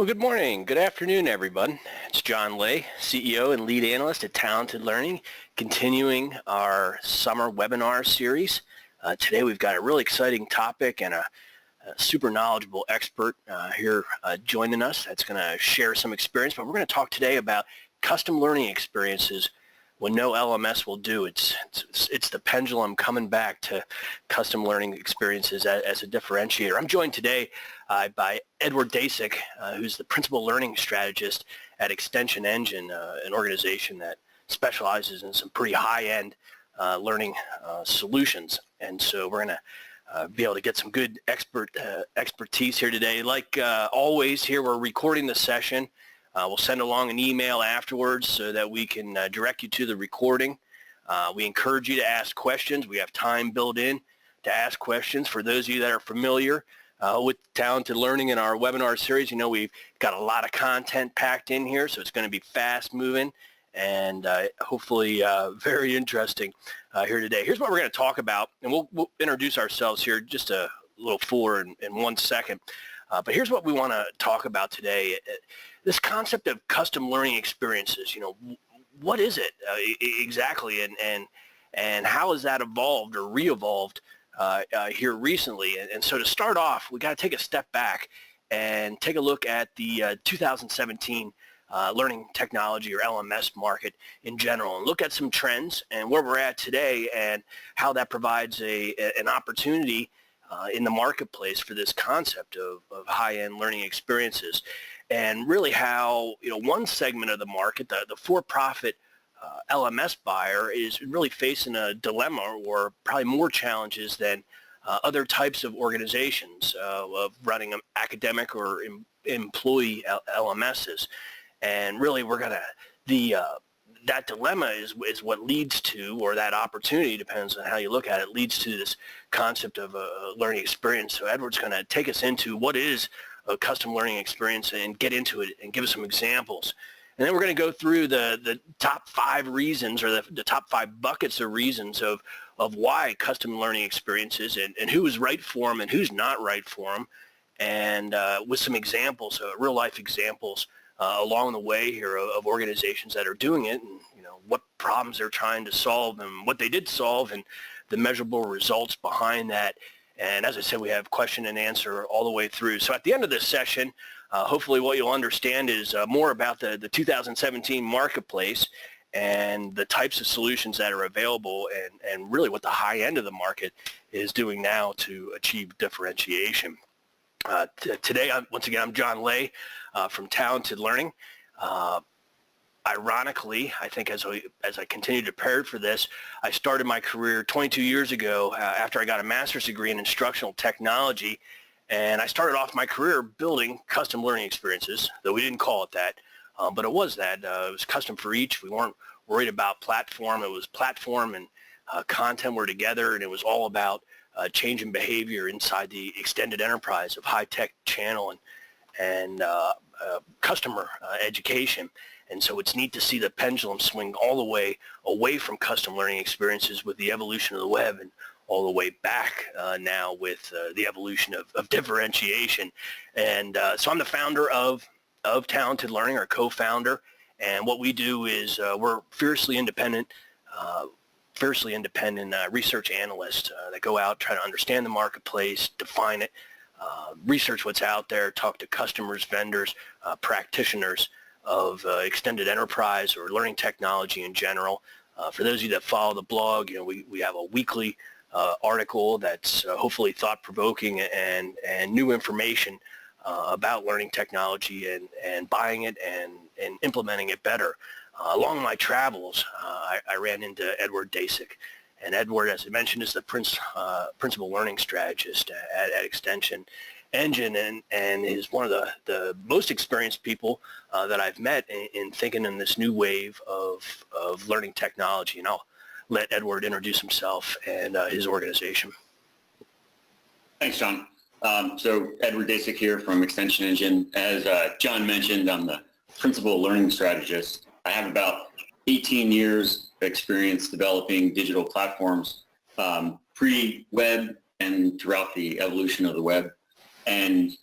Well, good morning. Good afternoon, everyone. It's John Lay, CEO and lead analyst at Talented Learning, continuing our summer webinar series. Today we've got a really exciting topic and a super knowledgeable expert here joining us that's going to share some experience, but we're going to talk today about custom learning experiences when no LMS will do. It's the pendulum coming back to custom learning experiences as a differentiator. I'm joined today by Edward Dasick, who's the principal learning strategist at ExtensionEngine, an organization that specializes in some pretty high-end learning solutions. And so we're going to be able to get some good expertise here today. Like always here, we're recording the session. We'll send along an email afterwards so that we can direct you to the recording. We encourage you to ask questions. We have time built in to ask questions. For those of you that are familiar with Talented Learning in our webinar series, you know we've got a lot of content packed in here, so it's going to be fast moving and hopefully very interesting here today. Here's what we're going to talk about, and we'll introduce ourselves here just a little fuller in 1 second. But here's what we want to talk about today. This concept of custom learning experiences, you know, what is it exactly, and how has that evolved or re-evolved here recently? And so to start off, we got to take a step back and take a look at the 2017 learning technology or LMS market in general, and look at some trends and where we're at today and how that provides an opportunity in the marketplace for this concept of high-end learning experiences, and really how, you know, one segment of the market, the for-profit LMS buyer, is really facing a dilemma or probably more challenges than other types of organizations of running academic or employee LMSs. And really we're going to, that dilemma is what leads to, or that opportunity, depends on how you look at it, leads to this concept of a learning experience. So Edward's going to take us into what is a custom learning experience and get into it and give us some examples. And then we're going to go through the top 5 reasons, or the top 5 buckets of reasons of why custom learning experiences and who is right for them and who's not right for them, and with some examples, real life examples along the way here of organizations that are doing it, and you know what problems they're trying to solve and what they did solve and the measurable results behind that. And as I said, we have question and answer all the way through. So at the end of this session, hopefully what you'll understand is more about the 2017 marketplace and the types of solutions that are available, and really what the high end of the market is doing now to achieve differentiation. Today, once again, I'm John Lay from Talented Learning. Ironically, I think as I continued to prepare for this, I started my career 22 years ago after I got a master's degree in instructional technology, and I started off my career building custom learning experiences, though we didn't call it that, but it was that. It was custom for each. We weren't worried about platform. It was platform and content were together, and it was all about change in behavior inside the extended enterprise of high-tech channel and customer education. And so it's neat to see the pendulum swing all the way away from custom learning experiences with the evolution of the web, and all the way back now with the evolution of differentiation. And so I'm the founder of Talented Learning, or co-founder, and what we do is we're fiercely independent research analysts that go out, try to understand the marketplace, define it, research what's out there, talk to customers, vendors, practitioners of extended enterprise or learning technology in general. For those of you that follow the blog, you know, we have a weekly article that's hopefully thought-provoking and new information about learning technology and buying it and implementing it better. Along my travels, I ran into Edward Dasick. And Edward, as I mentioned, is the principal learning strategist at ExtensionEngine, and is one of the most experienced people that I've met in thinking in this new wave of learning technology. And I'll let Edward introduce himself and his organization. Thanks, John. So Edward Dasick here from ExtensionEngine. As John mentioned, I'm the principal learning strategist. I have about 18 years experience developing digital platforms, pre-web and throughout the evolution of the web. And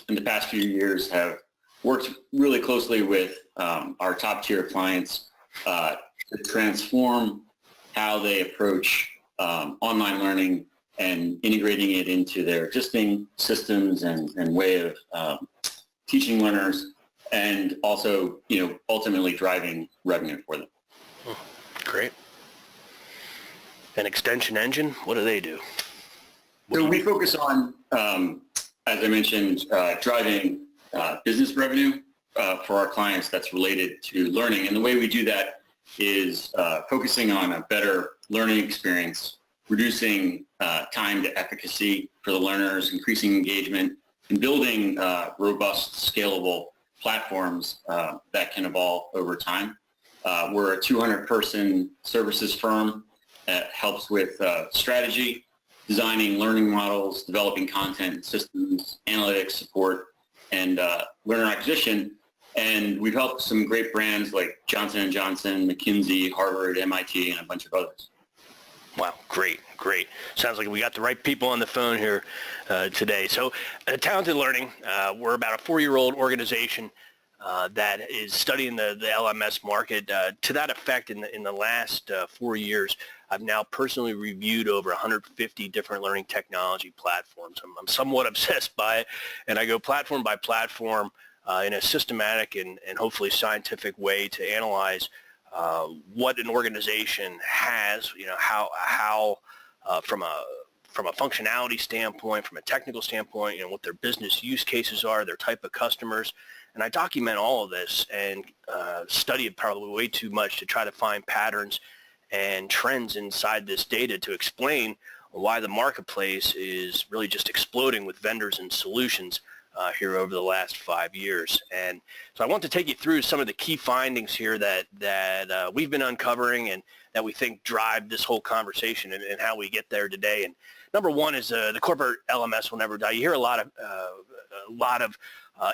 in the past few years have worked really closely with our top tier clients to transform how they approach online learning and integrating it into their existing systems and way of teaching learners, and also, ultimately driving revenue for them. Great. And ExtensionEngine, what do they do? So we focus on, as I mentioned, driving business revenue for our clients that's related to learning. And the way we do that is focusing on a better learning experience, reducing time to efficacy for the learners, increasing engagement, and building robust, scalable platforms that can evolve over time. We're a 200-person services firm that helps with strategy, designing learning models, developing content systems, analytics support, and learner acquisition. And we've helped some great brands like Johnson & Johnson, McKinsey, Harvard, MIT, and a bunch of others. Wow, great. Sounds like we got the right people on the phone here today. So Talented Learning, we're about a 4-year-old organization that is studying the LMS market. To that effect, in the last 4 years, I've now personally reviewed over 150 different learning technology platforms. I'm somewhat obsessed by it, and I go platform by platform in a systematic and hopefully scientific way to analyze what an organization has, how from a functionality standpoint, from a technical standpoint, what their business use cases are, their type of customers. And I document all of this and study it probably way too much to try to find patterns and trends inside this data to explain why the marketplace is really just exploding with vendors and solutions here over the last 5 years. And so I want to take you through some of the key findings here that we've been uncovering and that we think drive this whole conversation and how we get there today. And number one is the corporate LMS will never die. You hear a lot of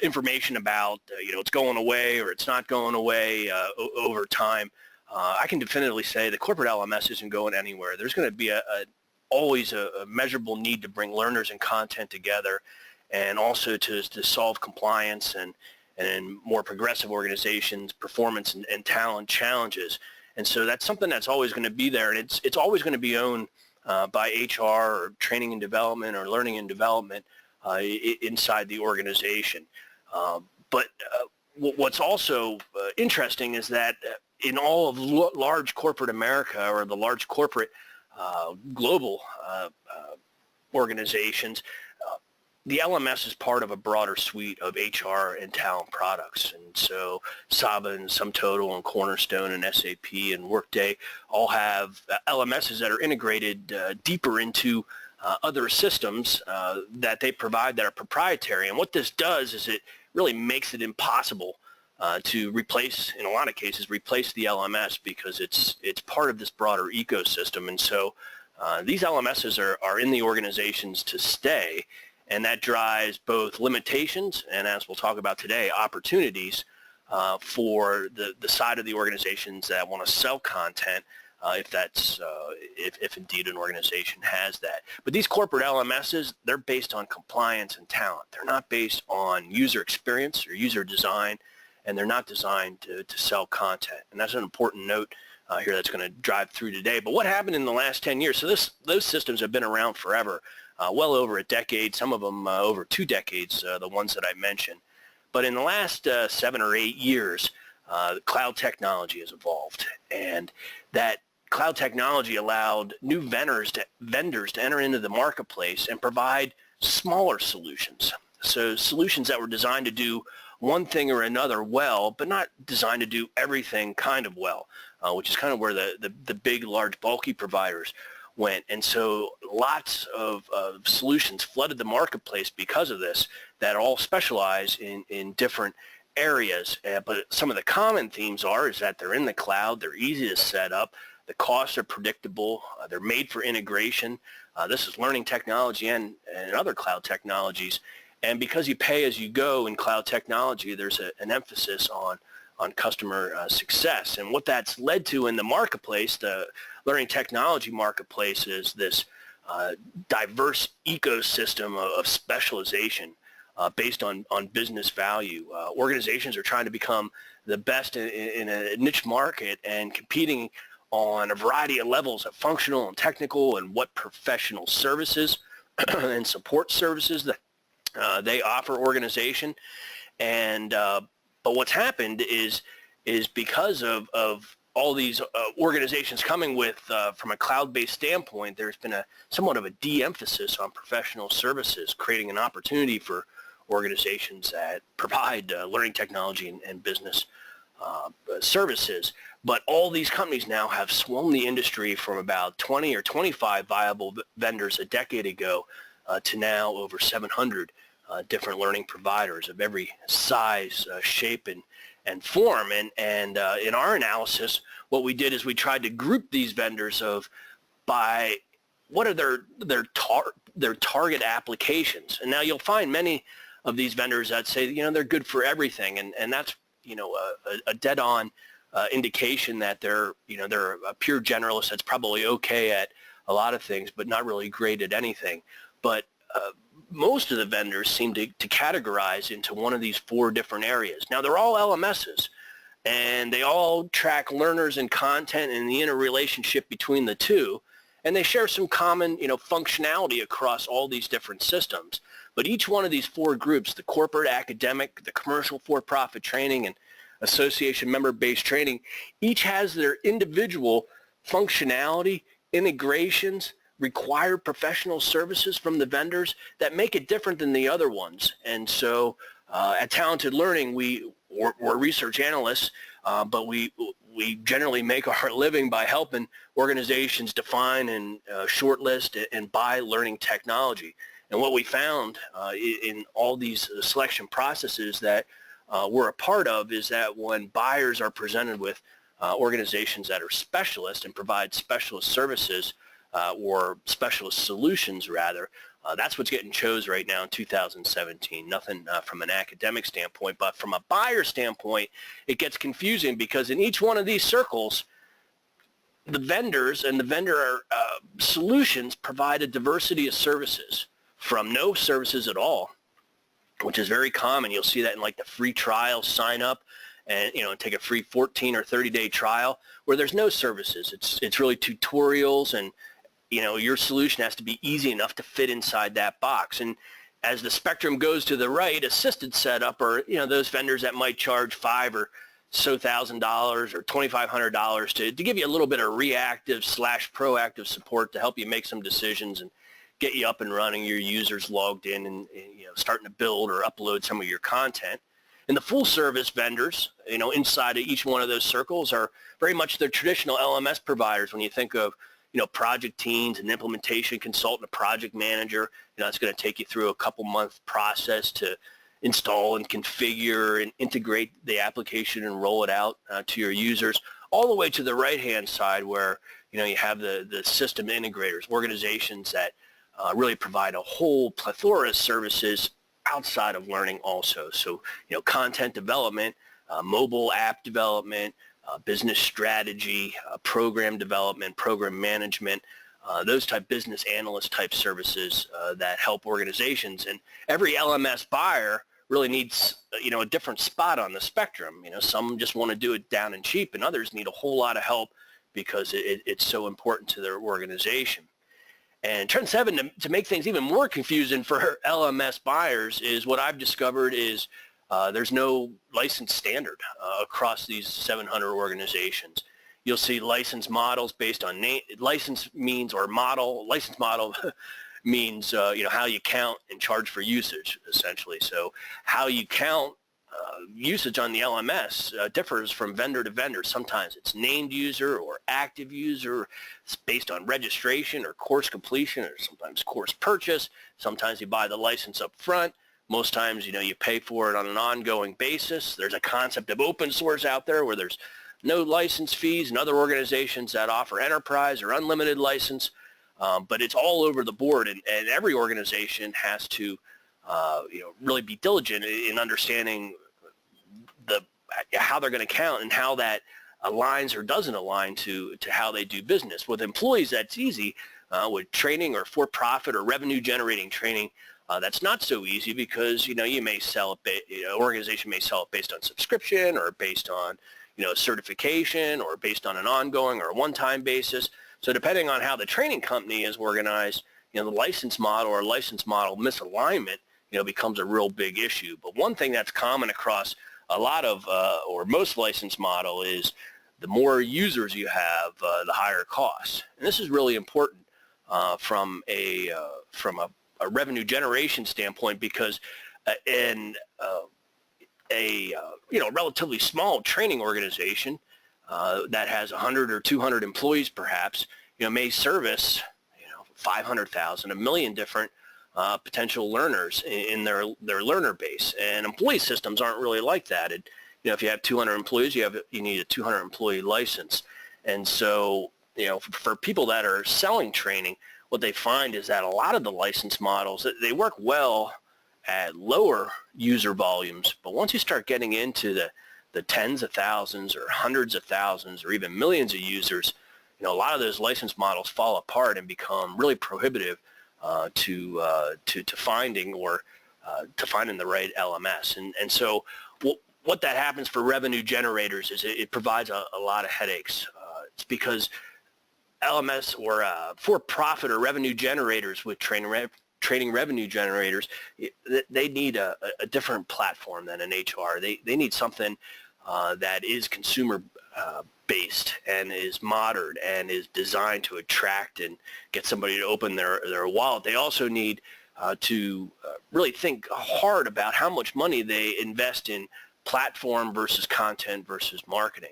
information about it's going away or it's not going away over time. I can definitively say the corporate LMS isn't going anywhere. There's going to be always a measurable need to bring learners and content together, and also to solve compliance and in more progressive organizations, performance and talent challenges. And so that's something that's always going to be there, and it's always going to be owned by HR or training and development or learning and development inside the organization. But what's also interesting is that in all of large corporate America or the large corporate global organizations, the LMS is part of a broader suite of HR and talent products. And so Saba and SumTotal and Cornerstone and SAP and Workday all have LMSs that are integrated deeper into other systems that they provide that are proprietary. And what this does is it really makes it impossible to replace, in a lot of cases, replace the LMS because it's part of this broader ecosystem. And so these LMSs are in the organizations to stay. And that drives both limitations and, as we'll talk about today, opportunities for the side of the organizations that want to sell content, if indeed an organization has that. But these corporate LMSs, they're based on compliance and talent. They're not based on user experience or user design, and they're not designed to sell content. And that's an important note here that's going to drive through today. But what happened in the last 10 years? So those systems have been around forever. Well over a decade, some of them over 2 decades, the ones that I mentioned. But in the last 7 or 8 years, cloud technology has evolved, and that cloud technology allowed new vendors to enter into the marketplace and provide smaller solutions. So solutions that were designed to do one thing or another well, but not designed to do everything kind of well, which is kind of where the big, large, bulky providers went. And so lots of solutions flooded the marketplace because of this that all specialize in different areas. But some of the common themes is that they're in the cloud, they're easy to set up, the costs are predictable, they're made for integration. This is learning technology and other cloud technologies. And because you pay as you go in cloud technology, there's an emphasis on customer success. And what that's led to in the marketplace, the learning technology marketplace, is this diverse ecosystem of specialization based on business value. Organizations are trying to become the best in a niche market and competing on a variety of levels of functional and technical and what professional services and support services that they offer organization. And but what's happened is because of all these organizations coming with, from a cloud-based standpoint, there's been somewhat of a de-emphasis on professional services, creating an opportunity for organizations that provide learning technology and business services. But all these companies now have swung the industry from about 20 or 25 viable vendors a decade ago to now over 700 different learning providers of every size, shape, and form. And in our analysis, what we did is we tried to group these vendors by what are their target applications. And now you'll find many of these vendors that say, they're good for everything, and that's a dead-on indication that they're a pure generalist that's probably okay at a lot of things, but not really great at anything. But most of the vendors seem to categorize into one of these 4 different areas. Now, they're all LMSs, and they all track learners and content and the interrelationship between the two, and they share some common, functionality across all these different systems. But each one of these 4 groups, the corporate, academic, the commercial, for-profit training, and association member-based training, each has their individual functionality, integrations, required professional services from the vendors that make it different than the other ones. And so at Talented Learning, we're research analysts, but we generally make our living by helping organizations define and shortlist and buy learning technology. And what we found in all these selection processes that we're a part of is that when buyers are presented with organizations that are specialists and provide specialist services or specialist solutions rather, that's what's getting chose right now in 2017. Nothing from an academic standpoint, but from a buyer standpoint, it gets confusing because in each one of these circles, the vendors and the vendor solutions provide a diversity of services, from no services at all, which is very common. You'll see that in like the free trial sign up and take a free 14 or 30-day trial where there's no services. It's really tutorials, and your solution has to be easy enough to fit inside that box. And as the spectrum goes to the right, assisted setup, or those vendors that might charge $5,000 or so $1,000 or $2,500 to give you a little bit of reactive / proactive support to help you make some decisions and get you up and running, your users logged in and starting to build or upload some of your content. And the full service vendors, inside of each one of those circles are very much the traditional LMS providers. When you think of, project teams, an implementation consultant, a project manager, it's going to take you through a couple-month process to install and configure and integrate the application and roll it out to your users, all the way to the right-hand side where, you have the system integrators, organizations that really provide a whole plethora of services outside of learning also. So, content development, mobile app development, business strategy, program development, program management, those type business analyst type services that help organizations. And every LMS buyer really needs, a different spot on the spectrum. Some just want to do it down and cheap, and others need a whole lot of help because it's so important to their organization. And trend 7, to make things even more confusing for LMS buyers, is what I've discovered is there's no license standard across these 700 organizations. You'll see license models based on name. License means, or model, license model means, how you count and charge for usage, essentially. So how you count usage on the LMS differs from vendor to vendor. Sometimes it's named user or active user. It's based on registration or course completion, or sometimes course purchase. Sometimes you buy the license up front. Most times, you pay for it on an ongoing basis. There's a concept of open source out there where there's no license fees, and other organizations that offer enterprise or unlimited license. But it's all over the board, and every organization has to really be diligent in understanding how they're going to count and how that aligns or doesn't align to how they do business. With employees, that's easy. With training or for-profit or revenue-generating training, That's not so easy because, you may sell it, organization may sell it based on subscription or based on, certification or based on an ongoing or a one-time basis. So depending on how the training company is organized, the license model or license model misalignment, becomes a real big issue. But one thing that's common across a lot of or most license model is the more users you have, the higher costs. And this is really important from a revenue generation standpoint because in a relatively small training organization that has 100 or 200 employees perhaps, may service 500,000, a million different potential learners in their learner base. And employee systems aren't really like that. And, if you have 200 employees, you need a 200 employee license. And so, for people that are selling training, what they find is that a lot of the license models, they work well at lower user volumes, but once you start getting into the tens of thousands or hundreds of thousands or even millions of users, a lot of those license models fall apart and become really prohibitive to finding the right LMS. And so what that happens for revenue generators is it provides a lot of headaches. It's because LMS or for-profit or revenue generators with training revenue generators, they need a different platform than an HR. They need something that is consumer based and is modern and is designed to attract and get somebody to open their wallet. They also need to really think hard about how much money they invest in platform versus content versus marketing.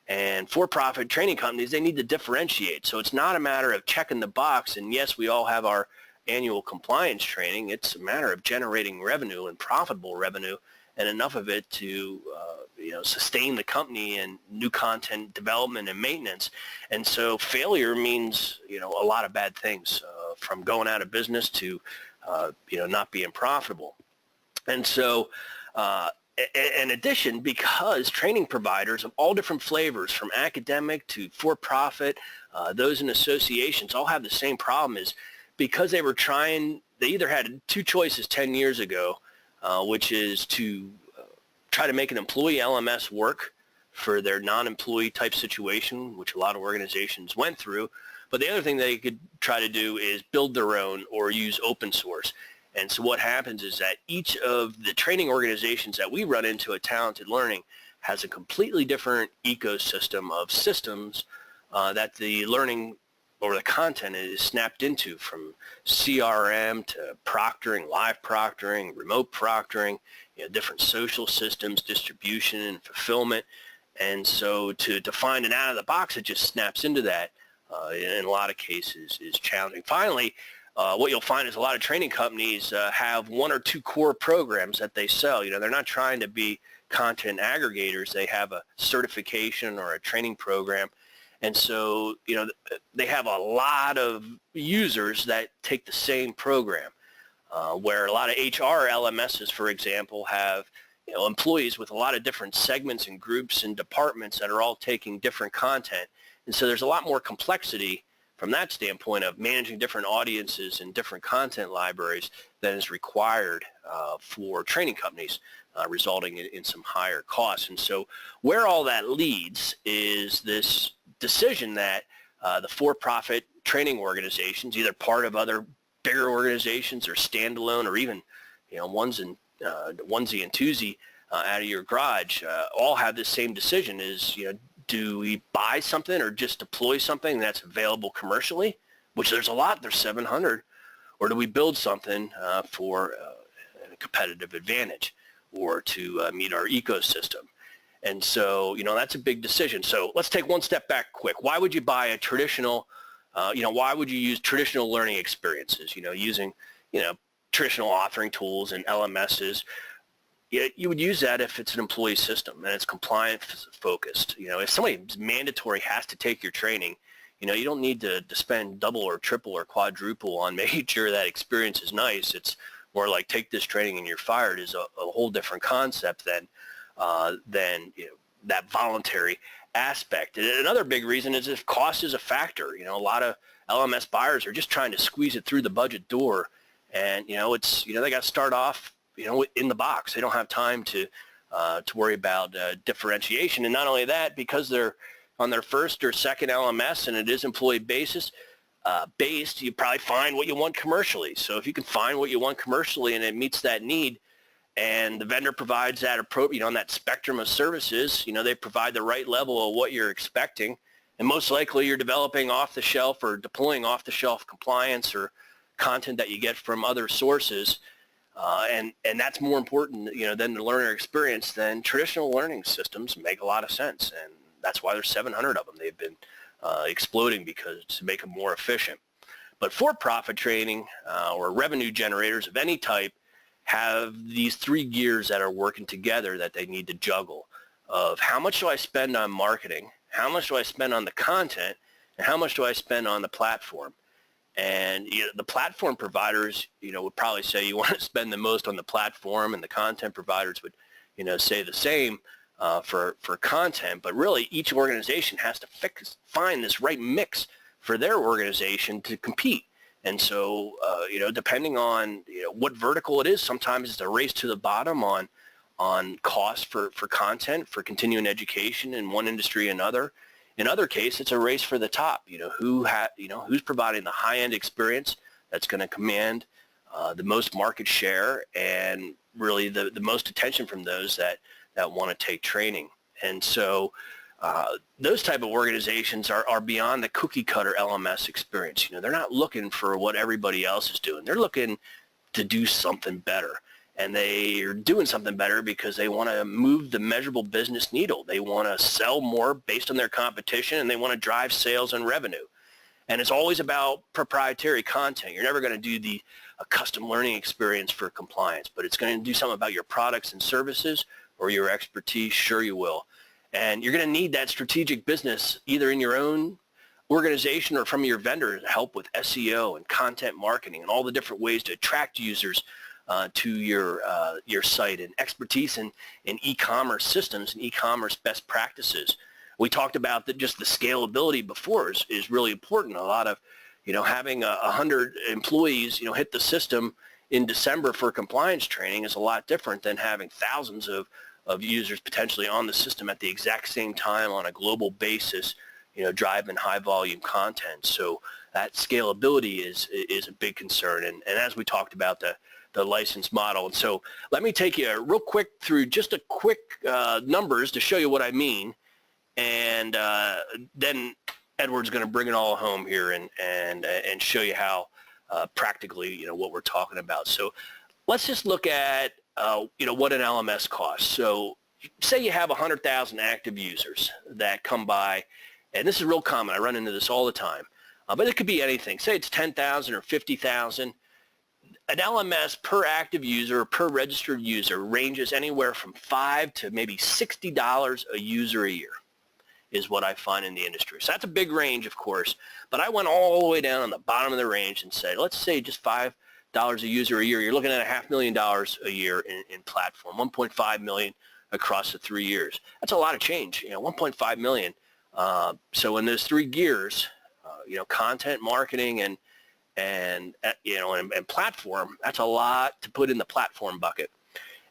And for-profit training companies, they need to differentiate. So it's not a matter of checking the box and yes, we all have our annual compliance training. It's a matter of generating revenue and profitable revenue and enough of it to sustain the company and new content development and maintenance. And so failure means a lot of bad things, from going out of business to not being profitable. And so in addition, because training providers of all different flavors, from academic to for-profit, those in associations, all have the same problem, is because they either had two choices 10 years ago, which is to try to make an employee LMS work for their non-employee type situation, which a lot of organizations went through. But the other thing they could try to do is build their own or use open source. And so what happens is that each of the training organizations that we run into at Talented Learning has a completely different ecosystem of systems that the learning or the content is snapped into, from CRM to proctoring, live proctoring, remote proctoring, different social systems, distribution and fulfillment. And so to find an out of the box that just snaps into that in a lot of cases is challenging. Finally, what you'll find is a lot of training companies have one or two core programs that they sell. They're not trying to be content aggregators. They have a certification or a training program. And so, they have a lot of users that take the same program, where a lot of HR LMSs, for example, have employees with a lot of different segments and groups and departments that are all taking different content. And so there's a lot more complexity from that standpoint of managing different audiences and different content libraries than is required for training companies, resulting in some higher costs. And so where all that leads is this decision that the for-profit training organizations, either part of other bigger organizations or standalone, or even onesie and twosie out of your garage, all have the same decision: is do we buy something or just deploy something that's available commercially, which there's a lot, there's 700, or do we build something for a competitive advantage or to meet our ecosystem? And so, that's a big decision. So let's take one step back quick. Why would you buy a traditional, why would you use traditional learning experiences, using, traditional authoring tools and LMSs? You would use that if it's an employee system and it's compliance focused. If somebody mandatory has to take your training, you don't need to spend double or triple or quadruple on making sure that experience is nice. It's more like, take this training and you're fired is a whole different concept than that voluntary aspect. And another big reason is if cost is a factor. A lot of LMS buyers are just trying to squeeze it through the budget door, And, they got to start off, in the box. They don't have time to worry about differentiation. And not only that, because they're on their first or second LMS and it is employee based, you probably find what you want commercially. So if you can find what you want commercially and it meets that need, and the vendor provides that appropriate, on that spectrum of services, they provide the right level of what you're expecting, and most likely you're developing off-the-shelf or deploying off-the-shelf compliance or content that you get from other sources, and that's more important, than the learner experience. Then traditional learning systems make a lot of sense, and that's why there's 700 of them. They've been exploding because to make them more efficient. But for-profit training or revenue generators of any type have these three gears that are working together that they need to juggle, of how much do I spend on marketing, how much do I spend on the content, and how much do I spend on the platform. And the platform providers, would probably say you want to spend the most on the platform, and the content providers would, say the same for content. But really, each organization has to find this right mix for their organization to compete. And so, depending on what vertical it is, sometimes it's a race to the bottom on cost for content, for continuing education in one industry or another. In other cases, it's a race for the top. Who's providing the high-end experience that's going to command the most market share and really the most attention from those that want to take training. And so those type of organizations are beyond the cookie cutter LMS experience. They're not looking for what everybody else is doing. They're looking to do something better. And they are doing something better because they want to move the measurable business needle. They want to sell more based on their competition, and they want to drive sales and revenue. And it's always about proprietary content. You're never going to do a custom learning experience for compliance, but it's going to do something about your products and services or your expertise. Sure, you will. And you're going to need that strategic business either in your own organization or from your vendor to help with SEO and content marketing and all the different ways to attract users to your site, and expertise in e-commerce systems and e-commerce best practices. We talked about just the scalability before is really important. A lot of, having 100 employees, hit the system in December for compliance training is a lot different than having thousands of users potentially on the system at the exact same time on a global basis, driving high volume content. So that scalability is a big concern. And as we talked about the license model. And so let me take you real quick through just a quick numbers to show you what I mean. And then Edward's going to bring it all home here and show you how practically, what we're talking about. So let's just look at, what an LMS costs. So say you have 100,000 active users that come by, and this is real common. I run into this all the time, but it could be anything. Say it's 10,000 or 50,000. An LMS per active user or per registered user ranges anywhere from $5 to maybe $60 a user a year is what I find in the industry. So that's a big range, of course, but I went all the way down on the bottom of the range and said, let's say just $5 a user a year. You're looking at $500,000 a year in platform, $1.5 million across the 3 years. That's a lot of change, $1.5 million. So in those three gears, content, marketing, and platform, that's a lot to put in the platform bucket.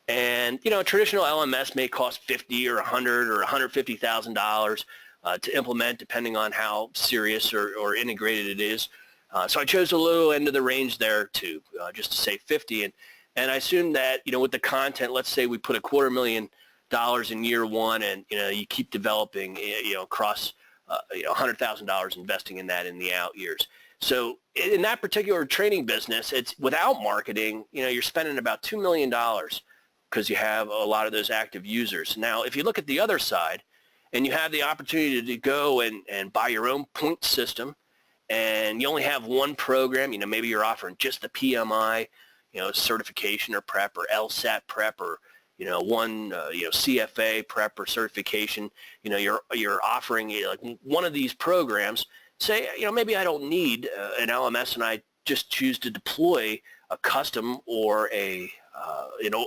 And a traditional LMS may cost $50 or $100 or $150,000 to implement, depending on how serious or integrated it is. So I chose the low end of the range there too, just to say 50. And I assume that with the content, let's say we put $250,000 in year one, and you keep developing, across $100,000 investing in that in the out years. So in that particular training business, it's without marketing, you're spending about $2 million because you have a lot of those active users. Now, if you look at the other side and you have the opportunity to go and buy your own point system, and you only have one program, maybe you're offering just the PMI, certification or prep, or LSAT prep, or one CFA prep or certification, you're offering like one of these programs. Say, maybe I don't need an LMS and I just choose to deploy a custom or a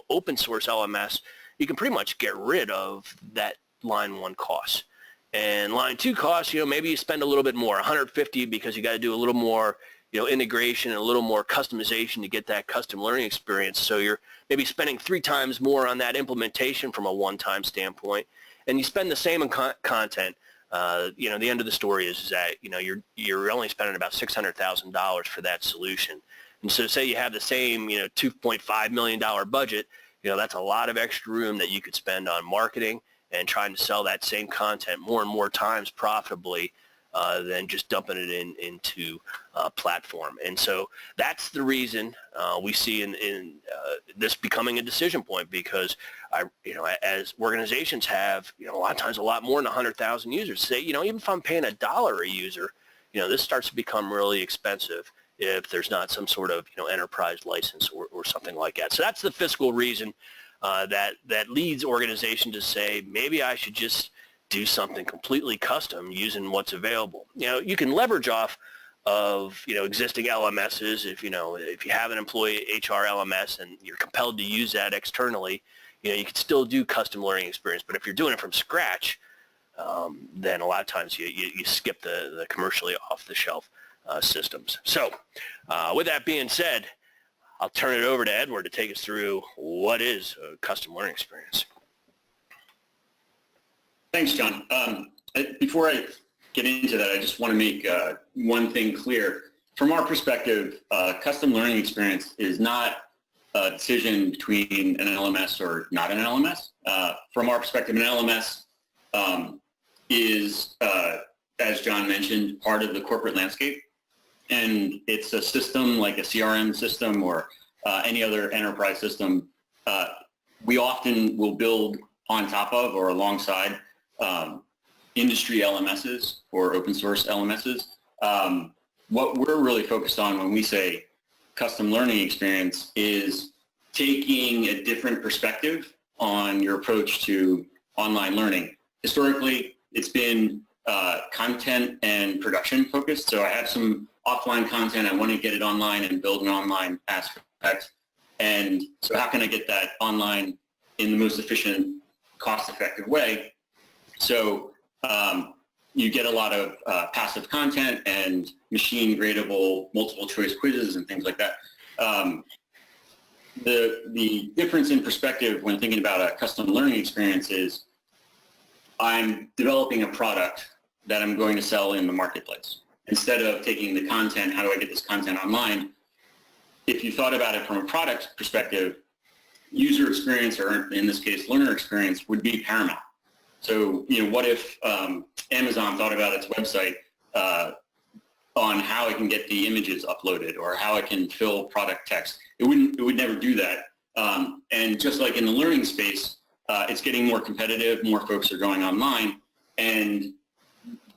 open source LMS. You can pretty much get rid of that line one cost. And line two costs, maybe you spend a little bit more, $150, because you got to do a little more, integration and a little more customization to get that custom learning experience. So you're maybe spending 3 times more on that implementation from a one-time standpoint, and you spend the same on content. The end of the story is that you're only spending about $600,000 for that solution. And so say you have the same $2.5 million budget, that's a lot of extra room that you could spend on marketing and trying to sell that same content more and more times profitably than just dumping it into a platform. And so that's the reason we see in this becoming a decision point, because as organizations have a lot of times a lot more than 100,000 users. Say even if I'm paying $1 a user, this starts to become really expensive if there's not some sort of enterprise license or something like that. So that's the fiscal reason that leads organizations to say, maybe I should just do something completely custom using what's available. You can leverage off of existing LMSs if you have an employee HR LMS and you're compelled to use that externally. You can still do custom learning experience, but if you're doing it from scratch, then a lot of times you skip the commercially off-the-shelf systems. So with that being said, I'll turn it over to Edward to take us through what is a custom learning experience. Thanks, John. Before I get into that, I just want to make one thing clear. From our perspective, custom learning experience is not a decision between an LMS or not an LMS. From our perspective, an LMS is, as John mentioned, part of the corporate landscape. And it's a system like a CRM system or any other enterprise system. We often will build on top of or alongside industry LMSs or open source LMSs. What we're really focused on when we say custom learning experience is taking a different perspective on your approach to online learning. Historically, it's been content and production focused. So I have some offline content. I want to get it online and build an online aspect. And so how can I get that online in the most efficient, cost-effective way? So you get a lot of passive content and machine-gradable multiple choice quizzes and things like that. The difference in perspective when thinking about a custom learning experience is I'm developing a product that I'm going to sell in the marketplace. Instead of taking the content, how do I get this content online? If you thought about it from a product perspective, user experience, or in this case, learner experience, would be paramount. So, what if Amazon thought about its website on how it can get the images uploaded or how it can fill product text? It would never do that. And just like in the learning space, it's getting more competitive, more folks are going online, and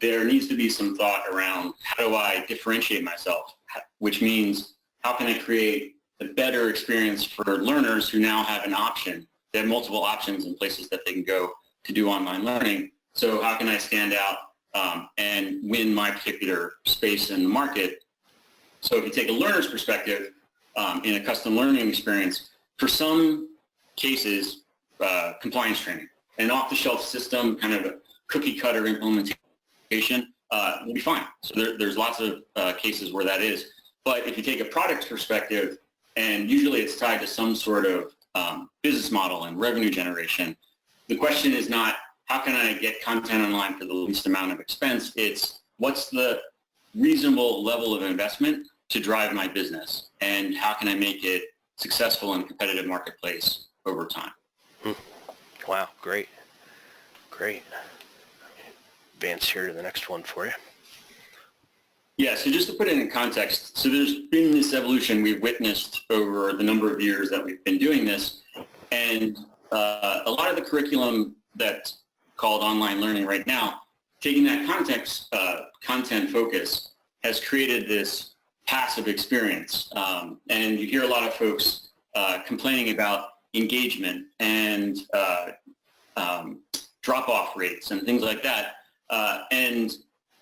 there needs to be some thought around how do I differentiate myself, which means how can I create a better experience for learners who now have an option. They have multiple options and places that they can go to do online learning. So how can I stand out and win my particular space in the market? So if you take a learner's perspective in a custom learning experience, for some cases, compliance training, an off-the-shelf system, kind of a cookie-cutter implementation will be fine. So there's lots of cases where that is. But if you take a product perspective, and usually it's tied to some sort of business model and revenue generation, the question is not how can I get content online for the least amount of expense, it's what's the reasonable level of investment to drive my business, and how can I make it successful in a competitive marketplace over time. Wow, great. Advance here to the next one for you. Yeah, so just to put it in context, so there's been this evolution we've witnessed over the number of years that we've been doing this, and a lot of the curriculum that's called online learning right now, taking that content focus, has created this passive experience. And you hear a lot of folks complaining about engagement and drop-off rates and things like that. And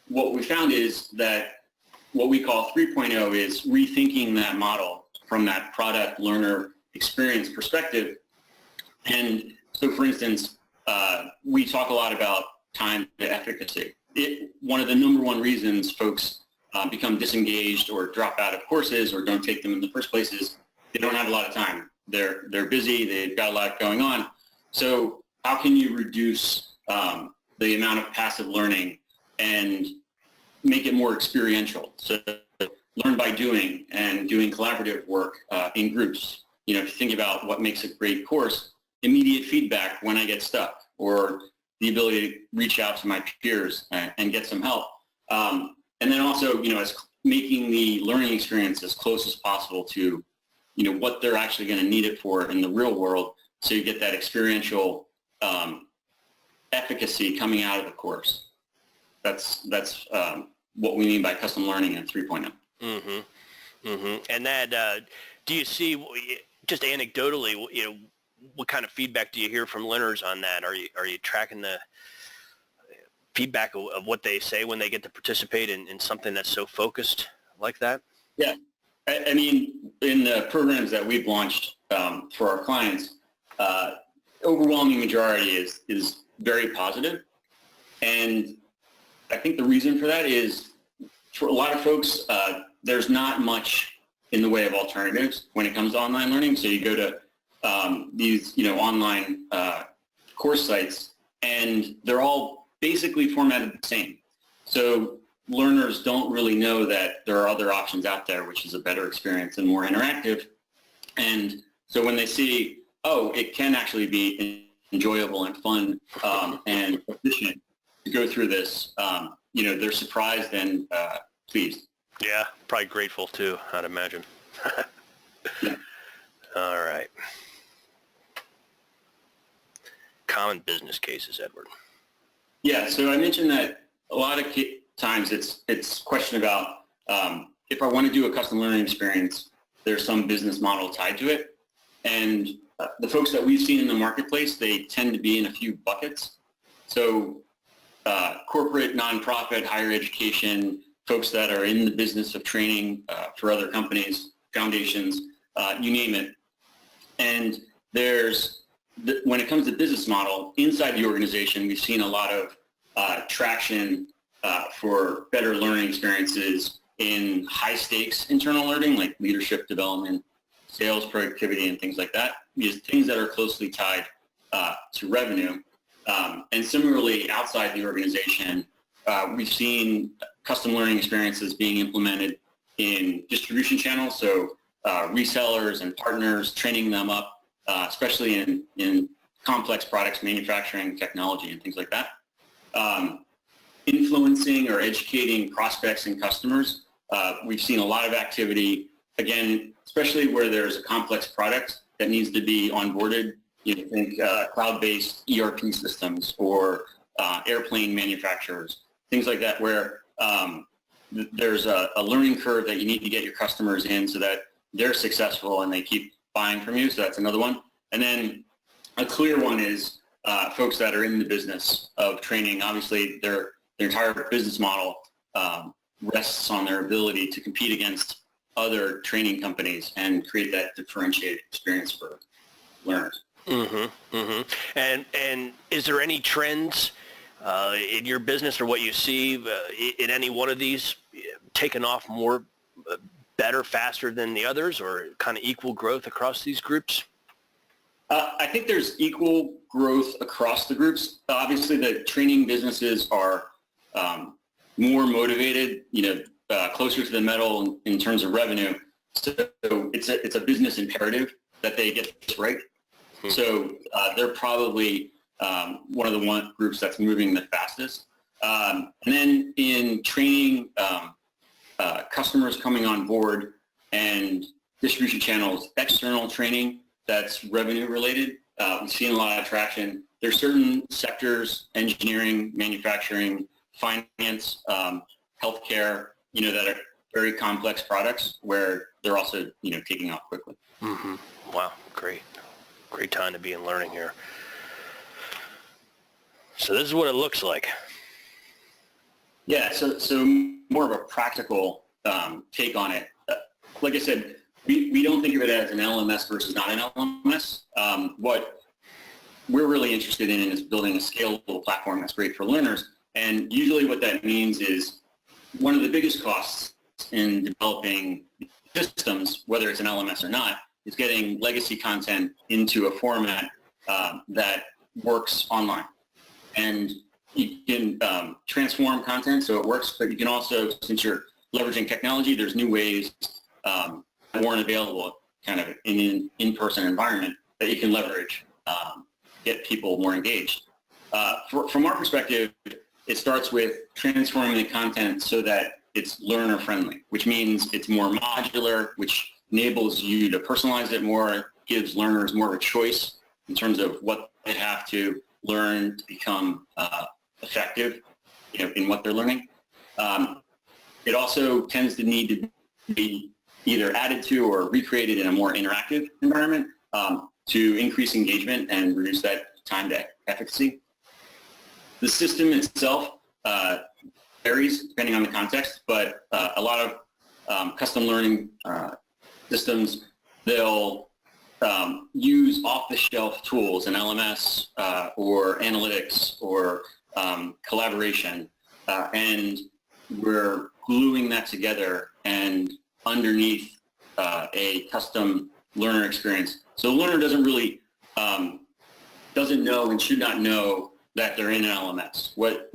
what we found is that what we call 3.0 is rethinking that model from that product learner experience perspective. And so, for instance, we talk a lot about time to efficacy. One of the number one reasons folks become disengaged or drop out of courses or don't take them in the first place is they don't have a lot of time. They're busy. They've got a lot going on. So how can you reduce the amount of passive learning and make it more experiential? So learn by doing and doing collaborative work in groups. You know, if you think about what makes a great course, immediate feedback when I get stuck, or the ability to reach out to my peers and get some help. And then also, you know, as making the learning experience as close as possible to, you know, what they're actually going to need it for in the real world, so you get that experiential efficacy coming out of the course. That's what we mean by custom learning in 3.0. Mm-hmm. Mm-hmm. And that, do you see, just anecdotally, you know, what kind of feedback do you hear from learners on that? Are you tracking the feedback of what they say when they get to participate in something that's so focused like that? Yeah. I mean, in the programs that we've launched for our clients, overwhelming majority is very positive. And I think the reason for that is, for a lot of folks, there's not much in the way of alternatives when it comes to online learning. So you go to these, you know, online course sites, and they're all basically formatted the same. So learners don't really know that there are other options out there, which is a better experience and more interactive. And so when they see, oh, it can actually be enjoyable and fun and efficient to go through this, you know, they're surprised and pleased. Yeah, probably grateful too, I'd imagine. Yeah. All right. Common business cases, Edward. Yeah, so I mentioned that a lot of times it's a question about if I want to do a custom learning experience, there's some business model tied to it. And the folks that we've seen in the marketplace, they tend to be in a few buckets. So corporate, nonprofit, higher education, folks that are in the business of training for other companies, foundations, you name it. And when it comes to business model, inside the organization, we've seen a lot of traction for better learning experiences in high stakes internal learning, like leadership development, sales productivity, and things like that. These things that are closely tied to revenue. And similarly, outside the organization, we've seen custom learning experiences being implemented in distribution channels, so resellers and partners, training them up, especially in complex products, manufacturing, technology, and things like that. Influencing or educating prospects and customers. We've seen a lot of activity, again, especially where there's a complex product that needs to be onboarded. You think cloud-based ERP systems or airplane manufacturers, things like that, where there's a learning curve that you need to get your customers in so that they're successful and they keep buying from you. So that's another one. And then a clear one is folks that are in the business of training. Obviously, their entire business model rests on their ability to compete against other training companies and create that differentiated experience for learners. Mm-hmm. Mm-hmm. And is there any trends in your business or what you see in any one of these taking off more, better, faster than the others, or kind of equal growth across these groups? I think there's equal growth across the groups. Obviously, the training businesses are more motivated, closer to the metal in terms of revenue. So it's a business imperative that they get this right. Mm-hmm. So they're probably one of the groups that's moving the fastest. And then in training, customers coming on board and distribution channels, external training that's revenue related, we've seen a lot of traction. There's certain sectors, engineering, manufacturing, finance, healthcare, that are very complex products where they're also, taking off quickly. Mm-hmm. Wow, great. Great time to be in learning here. So this is what it looks like. Yeah, so more of a practical take on it. Like I said, we don't think of it as an LMS versus not an LMS. What we're really interested in is building a scalable platform that's great for learners. And usually what that means is one of the biggest costs in developing systems, whether it's an LMS or not, is getting legacy content into a format that works online. And you can transform content so it works, but you can also, since you're leveraging technology, there's new ways that weren't available kind of in an in-person environment that you can leverage, get people more engaged. From our perspective, it starts with transforming the content so that it's learner-friendly, which means it's more modular, which enables you to personalize it more, gives learners more of a choice in terms of what they have to learn to become effective, in what they're learning. It also tends to need to be either added to or recreated in a more interactive environment to increase engagement and reduce that time to efficacy. The system itself varies depending on the context, but a lot of custom learning systems, they'll use off-the-shelf tools, an LMS or analytics or collaboration, and we're gluing that together and underneath a custom learner experience. So the learner doesn't really, doesn't know and should not know that they're in an LMS. What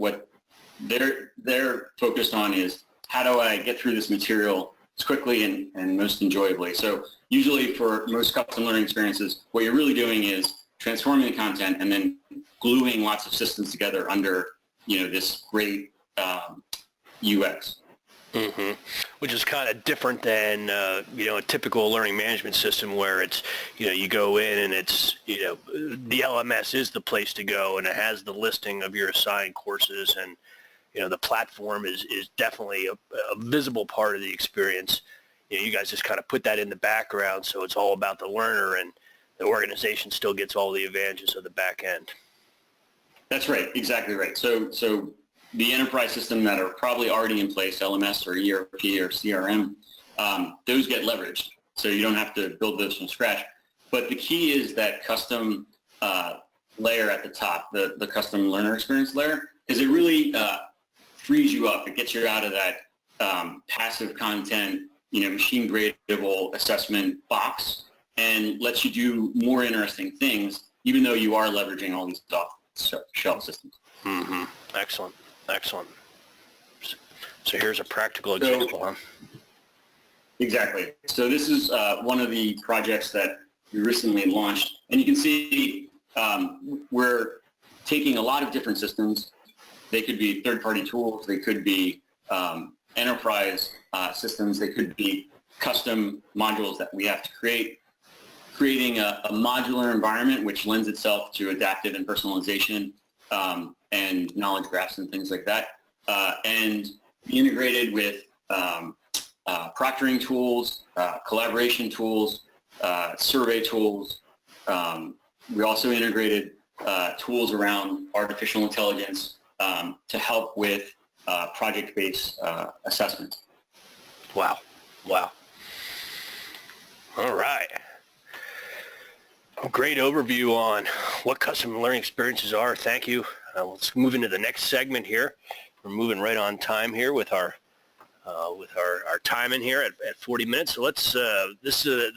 they're focused on is, how do I get through this material as quickly and most enjoyably? So usually for most custom learning experiences, what you're really doing is transforming the content and then gluing lots of systems together under, this great UX. Mm-hmm. Which is kind of different than, a typical learning management system where it's, you go in and it's, the LMS is the place to go and it has the listing of your assigned courses and, the platform is definitely a visible part of the experience. You guys just kind of put that in the background, so it's all about the learner and the organization still gets all the advantages of the back end. That's right. Exactly right. So the enterprise system that are probably already in place, LMS or ERP or CRM, those get leveraged. So you don't have to build those from scratch. But the key is that custom layer at the top, the custom learner experience layer, is it really frees you up. It gets you out of that passive content, machine gradable assessment box and lets you do more interesting things, even though you are leveraging all these off-shelf systems. Mm-hmm. Excellent. So here's a practical example, huh? Exactly. So this is one of the projects that we recently launched. And you can see we're taking a lot of different systems. They could be third-party tools. They could be enterprise systems. They could be custom modules that we have to create, creating a modular environment which lends itself to adaptive and personalization and knowledge graphs and things like that, and integrated with proctoring tools, collaboration tools, survey tools. We also integrated tools around artificial intelligence to help with project-based assessment. Wow. All right. Great overview on what custom learning experiences are. Thank you. Let's move into the next segment here. We're moving right on time here with our time in here at 40 minutes. So let's this is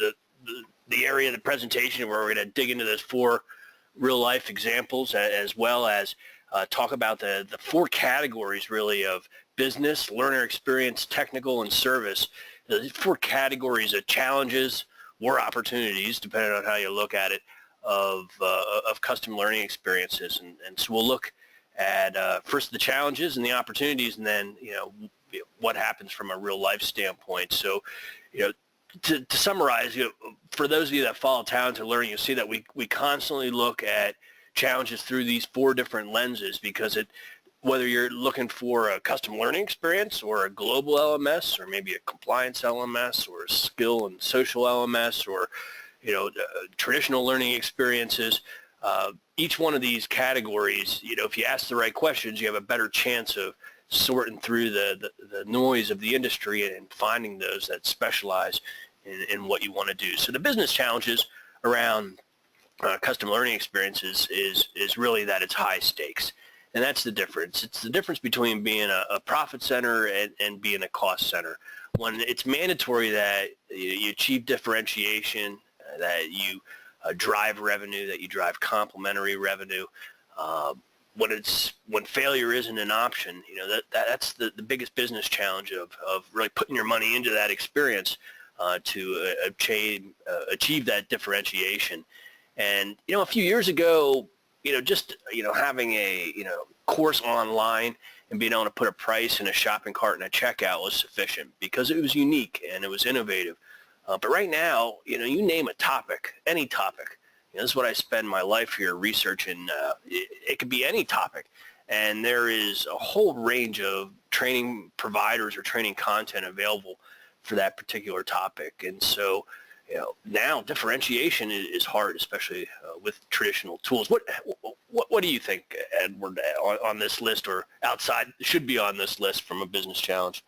the area of the presentation where we're going to dig into those 4 real-life examples, as well as talk about the 4 categories really of business, learner experience, technical, and service. The 4 categories of challenges or opportunities, depending on how you look at it, of custom learning experiences. And so we'll look at first the challenges and the opportunities, and then what happens from a real life standpoint. So to summarize, for those of you that follow Talented Learning, you'll see that we constantly look at challenges through these 4 different lenses, because whether you're looking for a custom learning experience or a global LMS or maybe a compliance LMS or a skill and social LMS or traditional learning experiences, each one of these categories, if you ask the right questions, you have a better chance of sorting through the noise of the industry and finding those that specialize in what you want to do. So the business challenges around custom learning experiences is really that it's high stakes. And that's the difference. It's the difference between being a profit center and being a cost center. When it's mandatory that you achieve differentiation, that you drive revenue, that you drive complementary revenue. When failure isn't an option, that's the biggest business challenge of really putting your money into that experience to achieve that differentiation. And a few years ago, just having a course online and being able to put a price in a shopping cart and a checkout was sufficient because it was unique and it was innovative. But right now, you name a topic, any topic. This is what I spend my life here researching. It could be any topic. And there is a whole range of training providers or training content available for that particular topic. And so, now differentiation is hard, especially with traditional tools. What do you think, Edward, on this list or outside, should be on this list from a business challenge?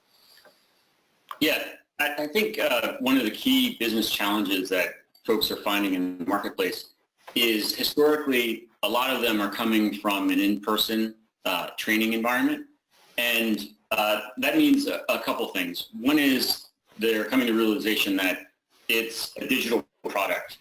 Yeah, I think one of the key business challenges that folks are finding in the marketplace is historically a lot of them are coming from an in-person training environment. And that means a couple things. One is they're coming to realization that it's a digital product,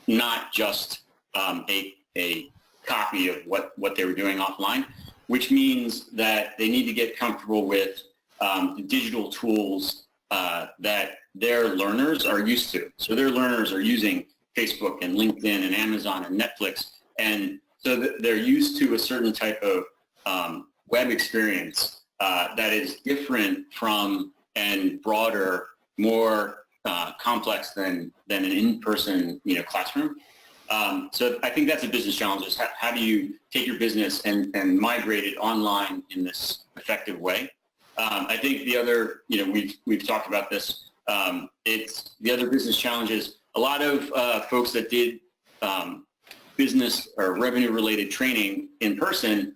not just a copy of what they were doing offline, which means that they need to get comfortable with the digital tools that their learners are used to. So their learners are using Facebook and LinkedIn and Amazon and Netflix, and so they're used to a certain type of web experience that is different from and broader, more complex than an in-person classroom. So I think that's a business challenge, is how do you take your business and migrate it online in this effective way? I think the other, we've talked about this, it's the other business challenges. A lot of folks that did business or revenue-related training in person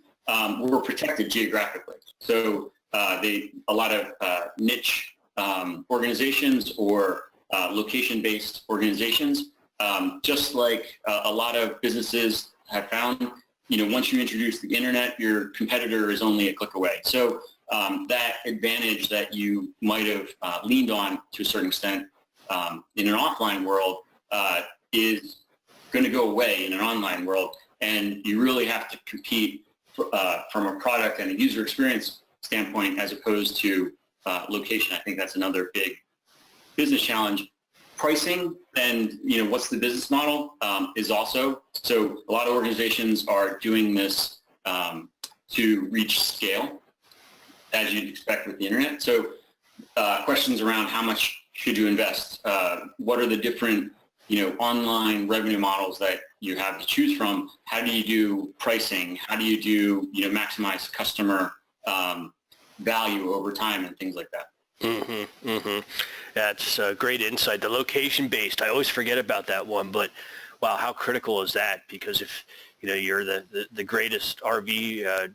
were protected geographically. So a lot of niche organizations or location-based organizations, just like a lot of businesses have found, once you introduce the internet, your competitor is only a click away. So that advantage that you might have leaned on to a certain extent in an offline world is going to go away in an online world, and you really have to compete from a product and a user experience standpoint as opposed to location. I think that's another big business challenge. Pricing and what's the business model is also, so a lot of organizations are doing this to reach scale, as you'd expect with the internet. So questions around how much should you invest? What are the different online revenue models that you have to choose from? How do you do pricing? How do you do maximize customer value over time and things like that? Mm-hmm, mm-hmm. That's a great insight. The location-based, I always forget about that one, but wow, how critical is that? Because if you're the greatest RV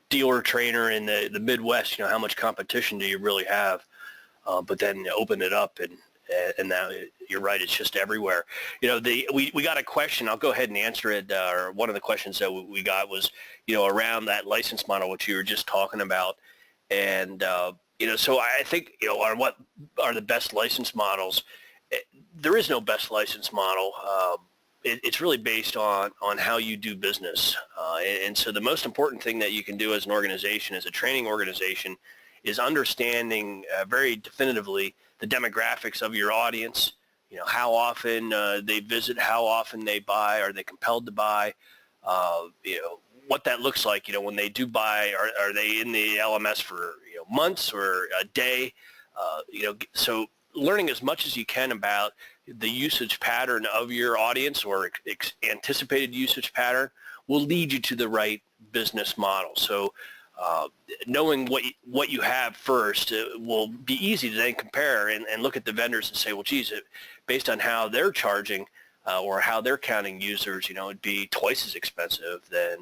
dealer trainer in the Midwest, how much competition do you really have? But then open it up and now you're right, it's just everywhere. We got a question. I'll go ahead and answer it. Or one of the questions that we got was around that license model, which you were just talking about, and so I think on what are the best license models. There is no best license model. It's really based on how you do business, and so the most important thing that you can do as an organization, as a training organization, is understanding very definitively the demographics of your audience. How often they visit, how often they buy, are they compelled to buy, what that looks like. When they do buy, are they in the LMS for months or a day? So learning as much as you can about the usage pattern of your audience or anticipated usage pattern will lead you to the right business model. So knowing what you have first will be easy to then compare and look at the vendors and say, well, geez, based on how they're charging or how they're counting users, it'd be twice as expensive than,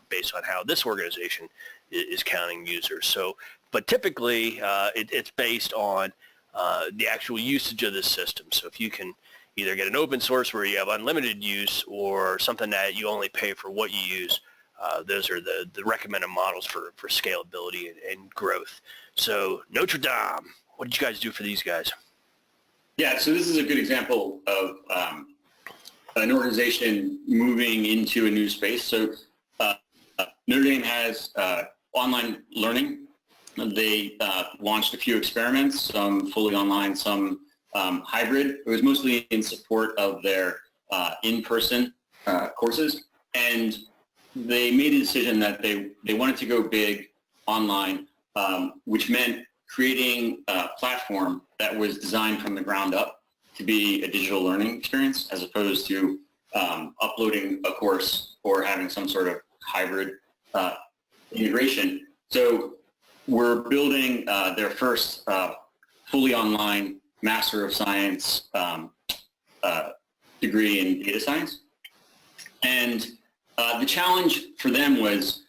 based on how this organization is counting users. So, but typically it's based on the actual usage of the system. So if you can either get an open source where you have unlimited use or something that you only pay for what you use, those are the recommended models for scalability and growth. So Notre Dame, what did you guys do for these guys? Yeah, so this is a good example of an organization moving into a new space. So Notre Dame has online learning. They launched a few experiments, some fully online, some hybrid. It was mostly in support of their in-person courses, and they made a decision that they wanted to go big online, which meant creating a platform that was designed from the ground up to be a digital learning experience, as opposed to uploading a course or having some sort of hybrid integration. So we're building their first fully online Master of Science degree in data science. And the challenge for them was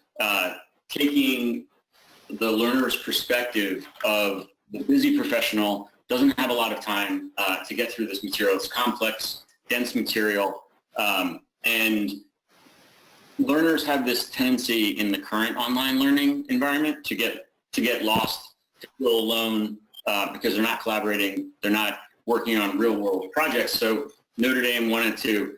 taking the learner's perspective of the busy professional, doesn't have a lot of time to get through this material. It's complex, dense material, and learners have this tendency in the current online learning environment to get lost, to feel alone because they're not collaborating, they're not working on real-world projects. So Notre Dame wanted to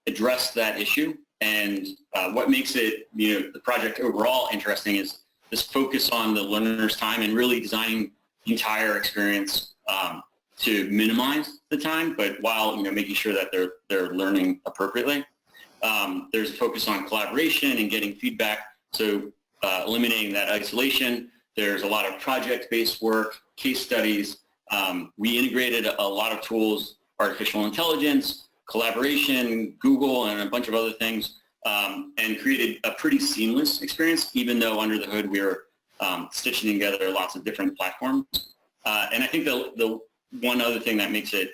address that issue, and what makes it, the project overall interesting is this focus on the learner's time and really designing the entire experience to minimize the time, but while making sure that they're learning appropriately. There's a focus on collaboration and getting feedback, so eliminating that isolation. There's a lot of project-based work, case studies. We integrated a lot of tools, artificial intelligence, collaboration, Google, and a bunch of other things, and created a pretty seamless experience, even though under the hood we were stitching together lots of different platforms. And I think the one other thing that makes it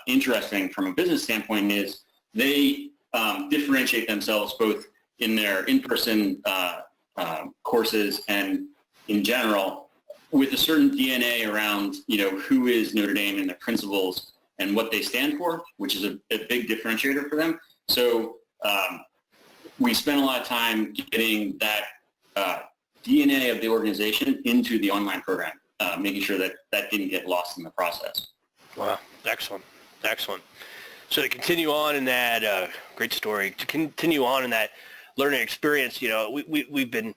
interesting from a business standpoint is they differentiate themselves both in their in-person courses and in general with a certain DNA around, who is Notre Dame and the principles and what they stand for, which is a big differentiator for them. So we spent a lot of time getting that DNA of the organization into the online program, making sure that didn't get lost in the process. Wow, excellent, excellent. So to continue on in that, great story, to continue on in that learning experience, we've been,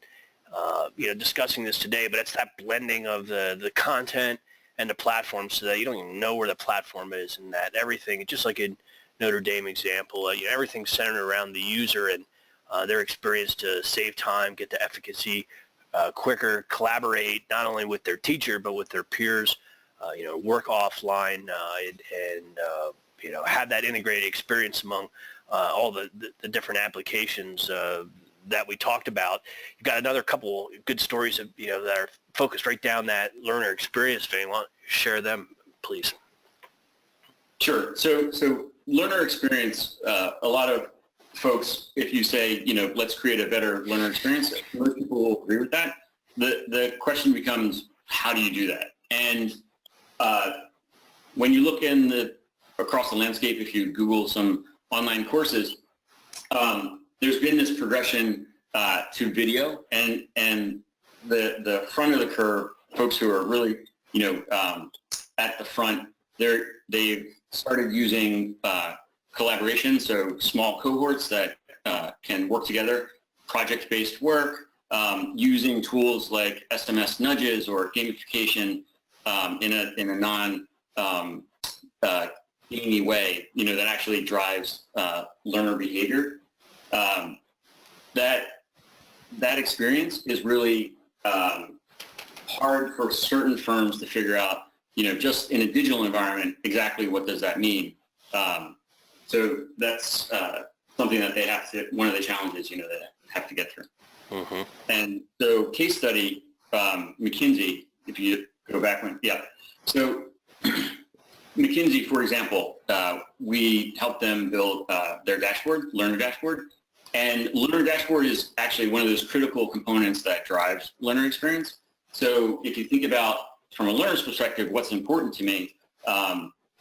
discussing this today, but it's that blending of the content and the platform so that you don't even know where the platform is, and that everything, just like in Notre Dame example, everything's centered around the user and their experience to save time, get to efficacy quicker, collaborate not only with their teacher but with their peers, work offline and have that integrated experience among all the different applications that we talked about. You got another couple good stories of, that are focused right down that learner experience vein. Why don't you share them, please? Sure. So learner experience, a lot of folks, if you say, let's create a better learner experience, most people will agree with that. The question becomes, how do you do that? And when you look across the landscape, if you Google some online courses, there's been this progression to video, and the front of the curve, folks who are really, at the front, they've started using collaboration, so small cohorts that can work together, project-based work, using tools like SMS nudges or gamification in a non gamey way, that actually drives learner behavior. That experience is really hard for certain firms to figure out, just in a digital environment, exactly what does that mean. So that's something that they have to, one of the challenges, they have to get through. Mm-hmm. And so case study, McKinsey, if you go back So McKinsey, for example, we helped them build their dashboard, Learner Dashboard. And Learner Dashboard is actually one of those critical components that drives learner experience. So if you think about, from a learner's perspective, what's important to me,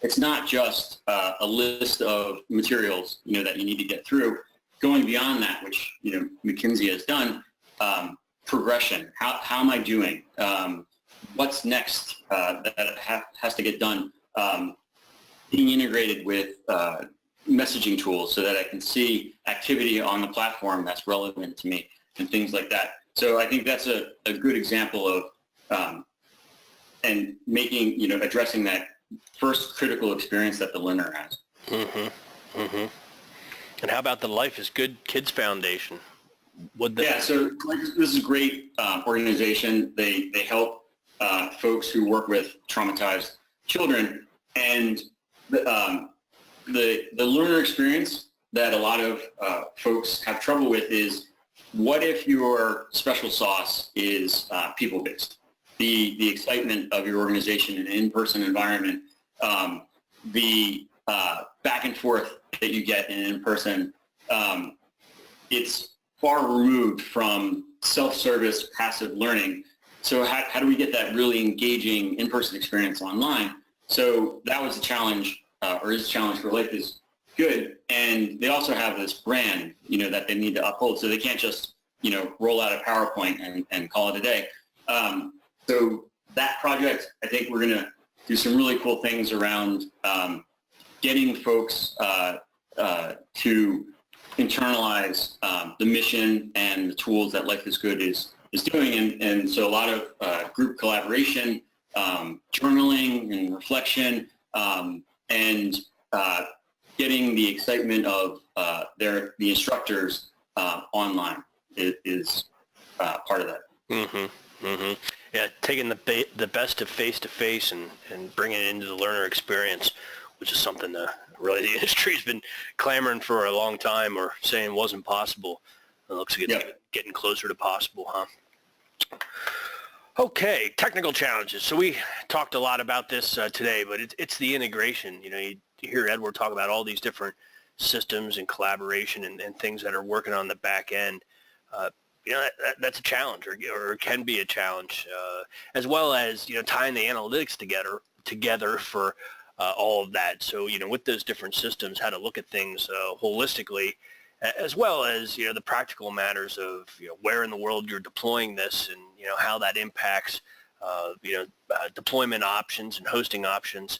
it's not just a list of materials, that you need to get through. going beyond that, which McKinsey has done, progression. How am I doing? What's next that has to get done? Being integrated with messaging tools so that I can see activity on the platform that's relevant to me and things like that. So I think that's a good example of and making, addressing that first critical experience that the learner has. Mm-hmm. Mm-hmm. And how about the Life is Good Kids Foundation? Yeah, so this is a great organization. They help folks who work with traumatized children, and the learner experience that a lot of folks have trouble with is, what if your special sauce is people-based? The excitement of your organization in an in-person environment, the back and forth that you get in in-person, it's far removed from self-service passive learning. So how do we get that really engaging in-person experience online? So that was a challenge, or is a challenge for Life is Good. And they also have this brand, that they need to uphold. So they can't just, roll out a PowerPoint and call it a day. So that project, I think we're going to do some really cool things around getting folks to internalize the mission and the tools that Life is Good is doing. And so a lot of group collaboration, journaling and reflection, and getting the excitement of the instructors online is part of that. Mm-hmm. Mm-hmm. Yeah, taking the best of face-to-face and bringing it into the learner experience, which is something that really the industry's been clamoring for a long time, or saying wasn't possible. It looks like it's getting closer to possible, huh? Okay, technical challenges. So we talked a lot about this today, but it's the integration. You hear Edward talk about all these different systems and collaboration and things that are working on the back end. That's a challenge, or can be a challenge, as well as tying the analytics together for all of that. So with those different systems, how to look at things holistically, as well as the practical matters of where in the world you're deploying this, and how that impacts deployment options and hosting options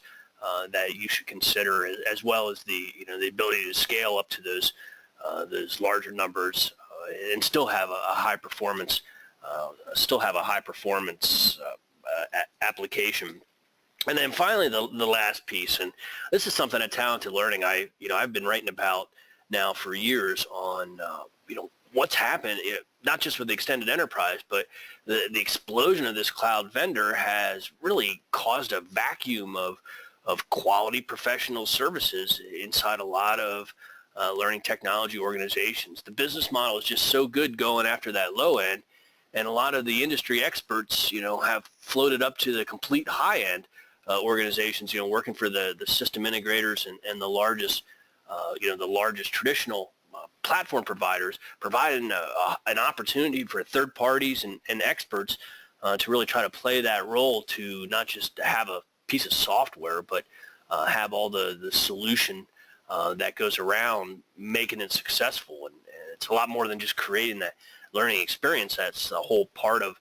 that you should consider, as well as the the ability to scale up to those larger numbers and still have a high performance application. And then finally, the last piece, and this is something at Talented Learning I've been writing about now for years on what's happened, not just with the extended enterprise, but the explosion of this cloud vendor has really caused a vacuum of quality professional services inside a lot of learning technology organizations. The business model is just so good going after that low end, and a lot of the industry experts, have floated up to the complete high end organizations, working for the system integrators and the largest, the largest traditional platform providers, providing an opportunity for third parties and experts to really try to play that role, to not just have a piece of software, but have all the solution that goes around making it successful. And it's a lot more than just creating that learning experience. That's the whole part of,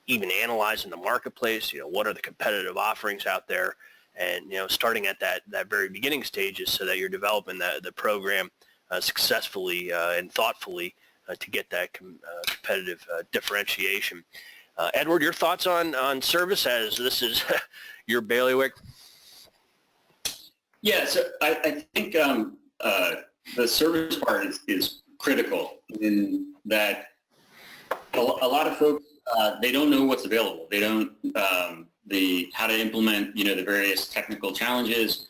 even analyzing the marketplace, what are the competitive offerings out there, and, starting at that very beginning stages, so that you're developing the program successfully and thoughtfully to get that competitive differentiation. Edward, your thoughts on service, as this is your bailiwick? Yeah, so I think the service part is critical, in that a lot of folks, they don't know what's available. They don't how to implement the various technical challenges.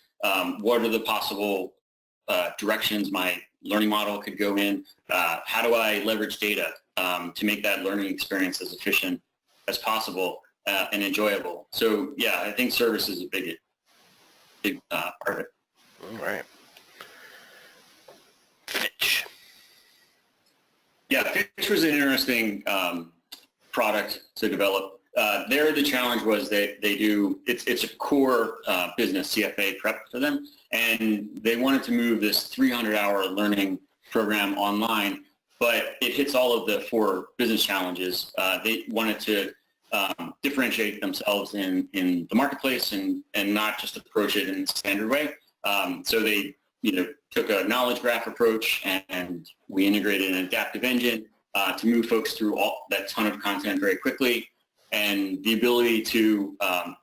What are the possible directions my learning model could go in? How do I leverage data to make that learning experience as efficient as possible and enjoyable? So yeah, I think service is a big part of it. All right. Fitch. Yeah, Fitch was an interesting product to develop. There, the challenge was that it's a core business CFA prep for them, and they wanted to move this 300-hour learning program online, but it hits all of the 4 business challenges. They wanted to differentiate themselves in the marketplace and not just approach it in the standard way. So they took a knowledge graph approach, and we integrated an adaptive engine to move folks through all that ton of content very quickly. And the ability to,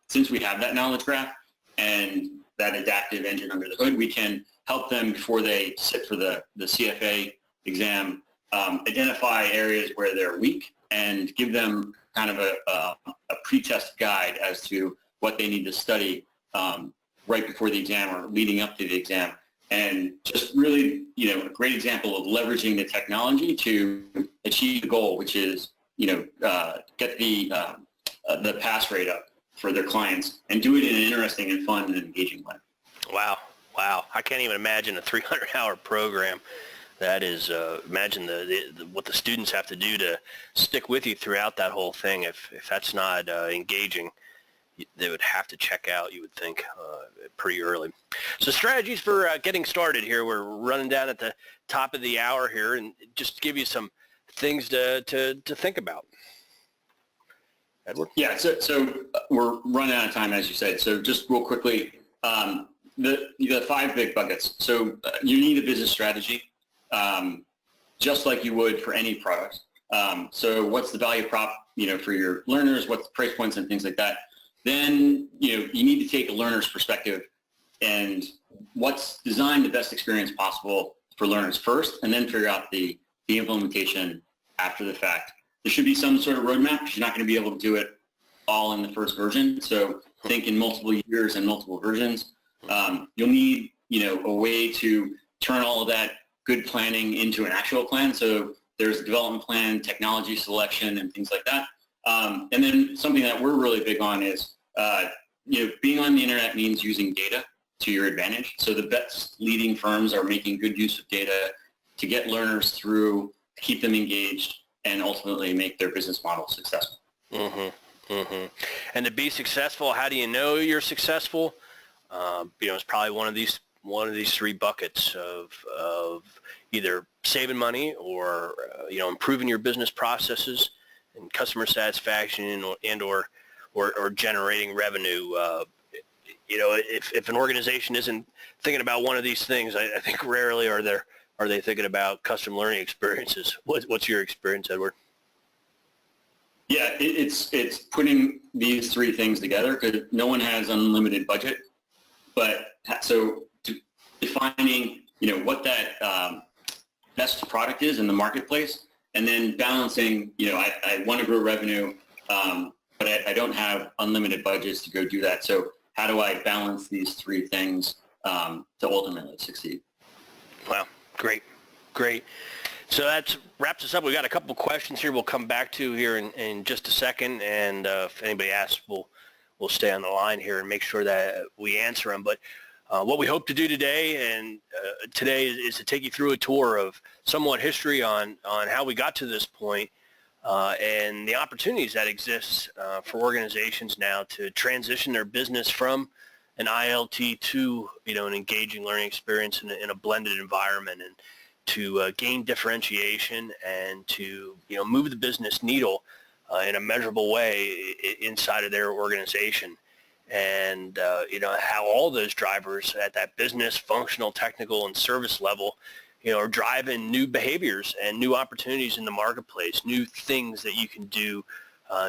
since we have that knowledge graph and that adaptive engine under the hood, we can help them before they sit for the CFA exam, identify areas where they're weak and give them kind of a pre-test guide as to what they need to study right before the exam or leading up to the exam. And just really, a great example of leveraging the technology to achieve the goal, which is, get the pass rate up for their clients and do it in an interesting and fun and engaging way. Wow. I can't even imagine a 300-hour program. That is, imagine what the students have to do to stick with you throughout that whole thing. If that's not engaging, they would have to check out, you would think, pretty early. So strategies for getting started here. We're running down at the top of the hour here, and just to give you some things to think about. Edward? Yeah, so we're running out of time, as you said. So just real quickly, the 5 big buckets. So you need a business strategy, just like you would for any product. So what's the value prop, for your learners? What's the price points and things like that? Then, you need to take a learner's perspective and what's designed the best experience possible for learners first, and then figure out the implementation after the fact. There should be some sort of roadmap because you're not going to be able to do it all in the first version. So think in multiple years and multiple versions. You'll need, a way to turn all of that good planning into an actual plan. So there's a development plan, technology selection, and things like that. And then something that we're really big on is, being on the internet means using data to your advantage. So the best leading firms are making good use of data to get learners through, keep them engaged, and ultimately make their business model successful. And to be successful, how do you know you're successful? It's probably one of these 3 buckets of either saving money or improving your business processes and customer satisfaction or generating revenue. If an organization isn't thinking about one of these things, I think rarely are they thinking about custom learning experiences. What's your experience, Edward? Yeah, it's putting these 3 things together because no one has unlimited budget. But so defining, what that best product is in the marketplace, and then balancing, I want to grow revenue, but I don't have unlimited budgets to go do that. So how do I balance these 3 things to ultimately succeed? Wow, great. So that wraps us up. We've got a couple questions here we'll come back to here in just a second, and if anybody asks, we'll stay on the line here and make sure that we answer them. But what we hope to do today is to take you through a tour of somewhat history on how we got to this point and the opportunities that exist for organizations now to transition their business from an ILT to an engaging learning experience in a blended environment, and to gain differentiation and to move the business needle in a measurable way inside of their organization. And how all those drivers at that business, functional, technical, and service level are driving new behaviors and new opportunities in the marketplace, new things that you can do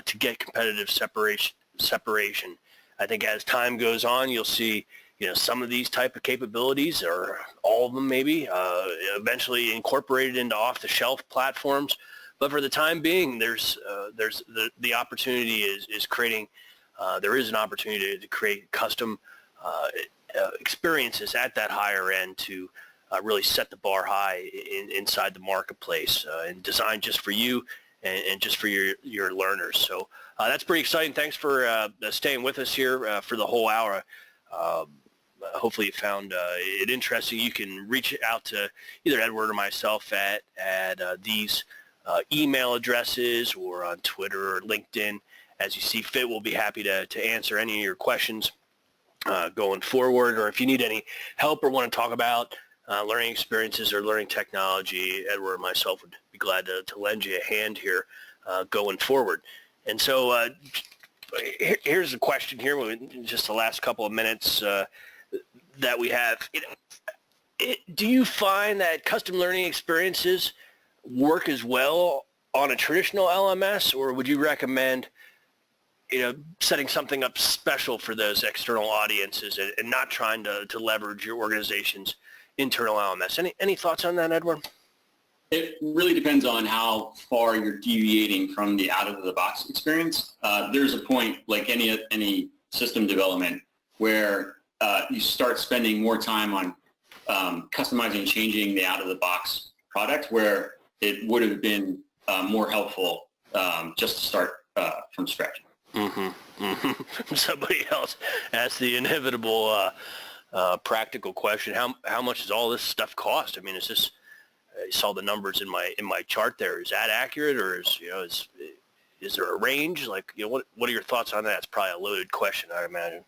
to get competitive separation. I think as time goes on, you'll see some of these type of capabilities, or all of them maybe, eventually incorporated into off-the-shelf platforms. But for the time being, there's the opportunity is creating. There is an opportunity to create custom experiences at that higher end to really set the bar high inside the marketplace and designed just for you and just for your learners. So that's pretty exciting. Thanks for staying with us here for the whole hour. Hopefully you found it interesting. You can reach out to either Edward or myself at these email addresses, or on Twitter or LinkedIn. As you see fit, we'll be happy to answer any of your questions going forward. Or if you need any help or want to talk about learning experiences or learning technology, Edward and myself would be glad to lend you a hand here going forward. And so here's a question here, in just the last couple of minutes that we have. Do you find that custom learning experiences work as well on a traditional LMS, or would you recommend setting something up special for those external audiences and not trying to leverage your organization's internal LMS? Any thoughts on that, Edward? It really depends on how far you're deviating from the out-of-the-box experience. There's a point, like any system development, where you start spending more time on customizing and changing the out-of-the-box product, where it would have been more helpful just to start from scratch. Somebody else asked the inevitable practical question: How much does all this stuff cost? I mean, is this? You saw the numbers in my chart there. Is that accurate, or is there a range? Like, what are your thoughts on that? It's probably a loaded question, I imagine.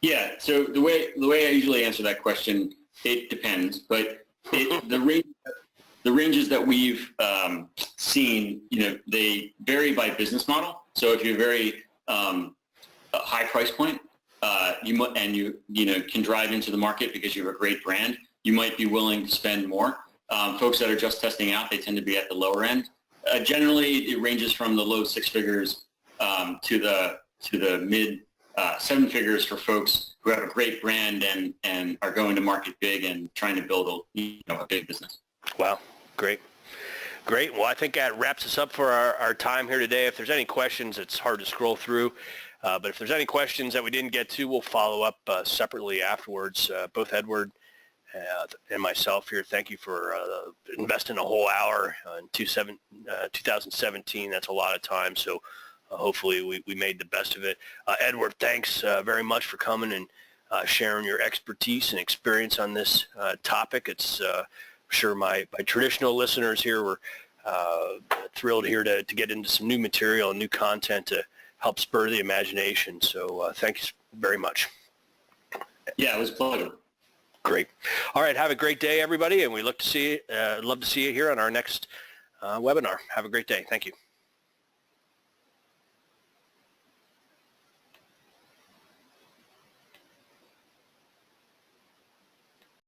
Yeah. So the way I usually answer that question, it depends, but the ranges that we've seen, they vary by business model. So if you're very high price point, you can drive into the market because you have a great brand, you might be willing to spend more. Folks that are just testing out, they tend to be at the lower end. Generally, it ranges from the low six figures to the mid seven figures for folks who have a great brand and are going to market big and trying to build a big business. Wow, great. Well, I think that wraps us up for our time here today. If there's any questions, it's hard to scroll through. But if there's any questions that we didn't get to, we'll follow up separately afterwards. Both Edward and myself here, thank you for investing a whole hour in 2017. That's a lot of time, so hopefully we made the best of it. Edward, thanks very much for coming and sharing your expertise and experience on this topic. It's sure my traditional listeners here were thrilled here to get into some new material and new content to help spur the imagination. So thanks very much. Yeah, it was a pleasure. Great. All right. Have a great day, everybody, and we love to see you here on our next webinar. Have a great day. Thank you.